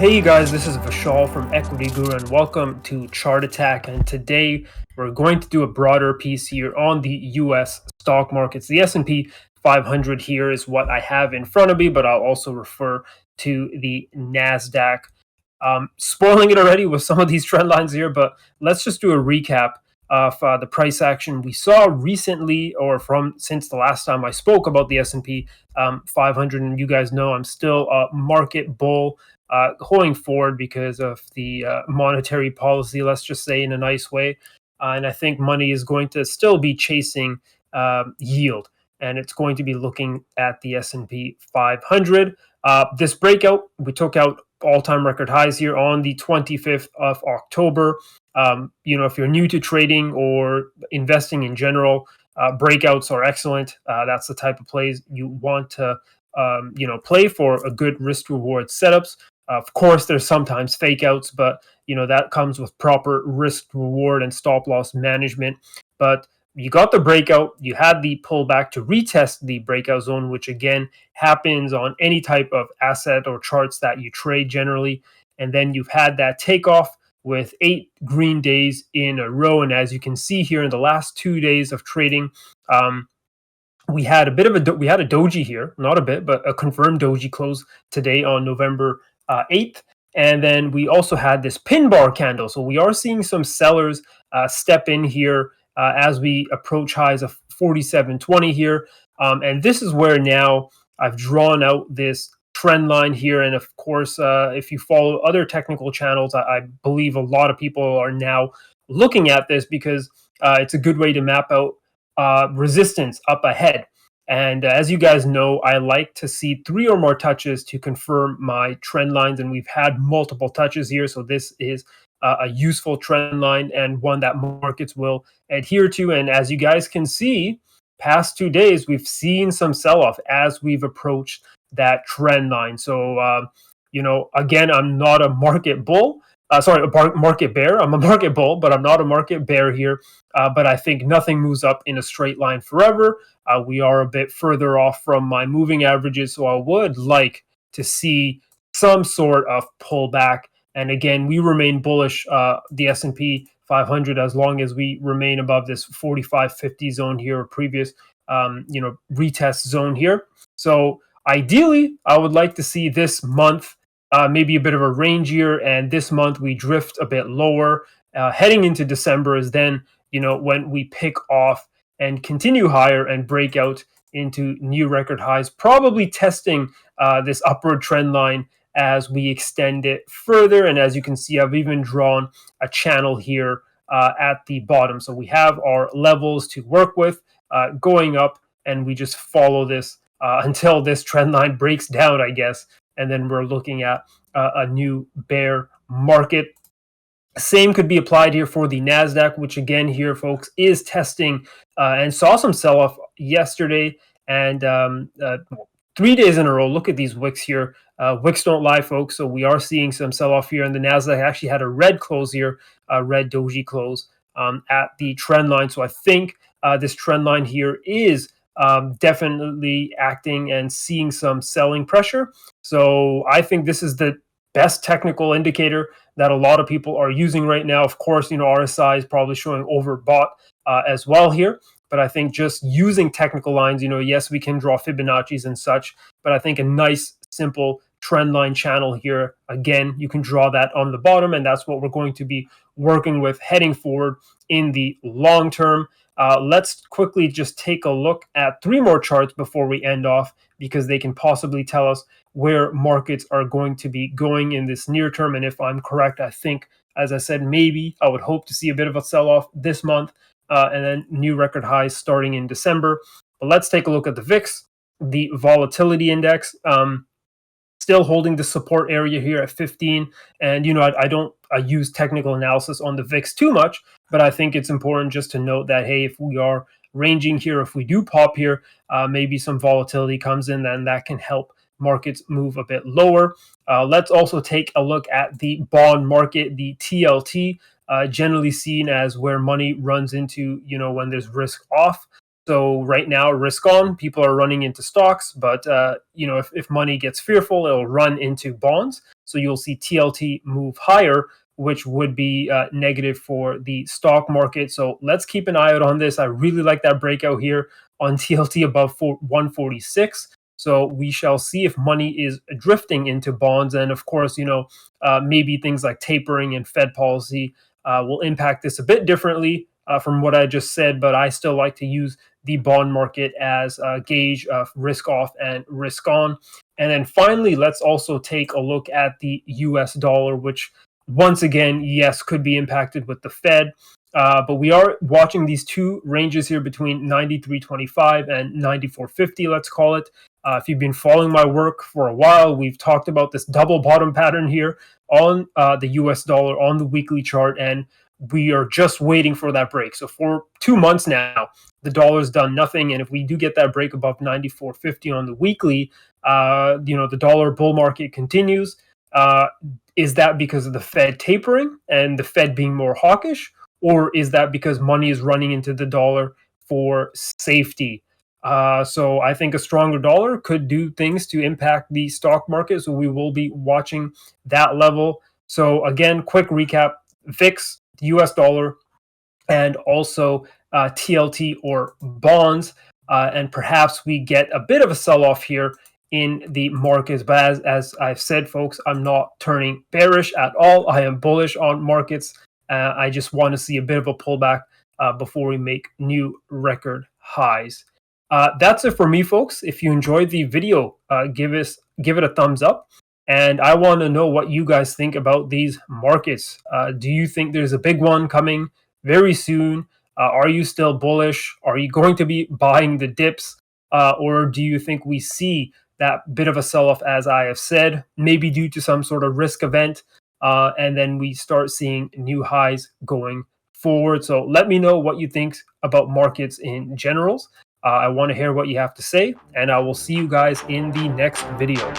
Hey you guys, this is Vishal from Equity Guru and welcome to Chart Attack. And today we're going to do a broader piece here on the US stock markets. The S&P 500 here is what I have in front of me, but I'll also refer to the Nasdaq. Spoiling it already with some of these trend lines here, but let's just do a recap of the price action we saw recently, or from since the last time I spoke about the S&P 500. And you guys know I'm still a market bull going forward because of the monetary policy, let's just say in a nice way. And I think money is going to still be chasing yield, and it's going to be looking at the S&P 500. This breakout, we took out all-time record highs here on the 25th of October. If you're new to trading or investing in general, breakouts are excellent. That's the type of plays you want to play for a good risk-reward setups. Of course, there's sometimes fake outs, but that comes with proper risk reward and stop loss management. But you got the breakout, you had the pullback to retest the breakout zone, which again happens on any type of asset or charts that you trade generally. And then you've had that takeoff with 8 green days in a row. And as you can see here in the last 2 days of trading, we had a doji here, not a bit, but a confirmed doji close today on November 8th. And then we also had this pin bar candle. So we are seeing some sellers step in here as we approach highs of 47.20 here. And this is where now I've drawn out this trend line here. And of course, if you follow other technical channels, I believe a lot of people are now looking at this because it's a good way to map out resistance up ahead. And as you guys know, I like to see 3 or more touches to confirm my trend lines. And we've had multiple touches here. So this is a useful trend line and one that markets will adhere to. And as you guys can see, past 2 days, we've seen some sell-off as we've approached that trend line. So, again, I'm not a market bull. A market bear. I'm a market bull, but I'm not a market bear here. But I think nothing moves up in a straight line forever. We are a bit further off from my moving averages, so I would like to see some sort of pullback. And again, we remain bullish, the S&P 500, as long as we remain above this 45.50 zone here, or previous, retest zone here. So ideally, I would like to see this month maybe a bit of a range year, and this month we drift a bit lower. Heading into December is then, when we pick off and continue higher and break out into new record highs, probably testing this upward trend line as we extend it further. And as you can see, I've even drawn a channel here at the bottom. So we have our levels to work with going up, and we just follow this until this trend line breaks down, I guess. And then we're looking at a new bear market. Same could be applied here for the Nasdaq, which again here, folks, is testing and saw some sell-off yesterday and 3 days in a row. Look at these wicks here. Wicks don't lie, folks. So we are seeing some sell-off here, and the Nasdaq actually had a red close here, a red doji close at the trend line. So I think this trend line here is definitely acting and seeing some selling pressure. So I think this is the best technical indicator that a lot of people are using right now. Of course, RSI is probably showing overbought as well here. But I think just using technical lines, yes, we can draw Fibonacci's and such, but I think a nice, simple trend line channel here, again, you can draw that on the bottom, and that's what we're going to be working with heading forward in the long term. Let's quickly just take a look at 3 more charts before we end off, because they can possibly tell us where markets are going to be going in this near term. And if I'm correct, I think, as I said, maybe I would hope to see a bit of a sell-off this month and then new record highs starting in December. But let's take a look at the VIX, the volatility index. Still holding the support area here at 15. And, I use technical analysis on the VIX too much, but I think it's important just to note that, hey, if we are ranging here, if we do pop here, maybe some volatility comes in, then that can help markets move a bit lower. Let's also take a look at the bond market, the TLT, generally seen as where money runs into, when there's risk off. So right now, risk on, people are running into stocks, but if money gets fearful, it'll run into bonds. So you'll see TLT move higher, which would be negative for the stock market. So let's keep an eye out on this. I really like that breakout here on TLT above 146. So we shall see if money is drifting into bonds. And of course, maybe things like tapering and Fed policy will impact this a bit differently from what I just said. But I still like to use the bond market as a gauge of risk off and risk on. And then finally, let's also take a look at the US dollar, which once again, yes, could be impacted with the Fed. But we are watching these two ranges here between 93.25 and 94.50, let's call it. If you've been following my work for a while, we've talked about this double bottom pattern here on the US dollar on the weekly chart, and we are just waiting for that break. So for 2 months now, the dollar's done nothing, and if we do get that break above 94.50 on the weekly, the dollar bull market continues. Is that because of the Fed tapering and the Fed being more hawkish, or is that because money is running into the dollar for safety? So I think a stronger dollar could do things to impact the stock market. So we will be watching that level. So again, quick recap: VIX, US dollar, and also TLT or bonds. And perhaps we get a bit of a sell-off here in the markets. But as I've said, folks, I'm not turning bearish at all. I am bullish on markets. I just want to see a bit of a pullback before we make new record highs. That's it for me, folks. If you enjoyed the video, give it a thumbs up. And I want to know what you guys think about these markets. Do you think there's a big one coming very soon? Are you still bullish? Are you going to be buying the dips? Or do you think we see that bit of a sell-off, as I have said, maybe due to some sort of risk event, and then we start seeing new highs going forward? So let me know what you think about markets in general. I want to hear what you have to say, and I will see you guys in the next video.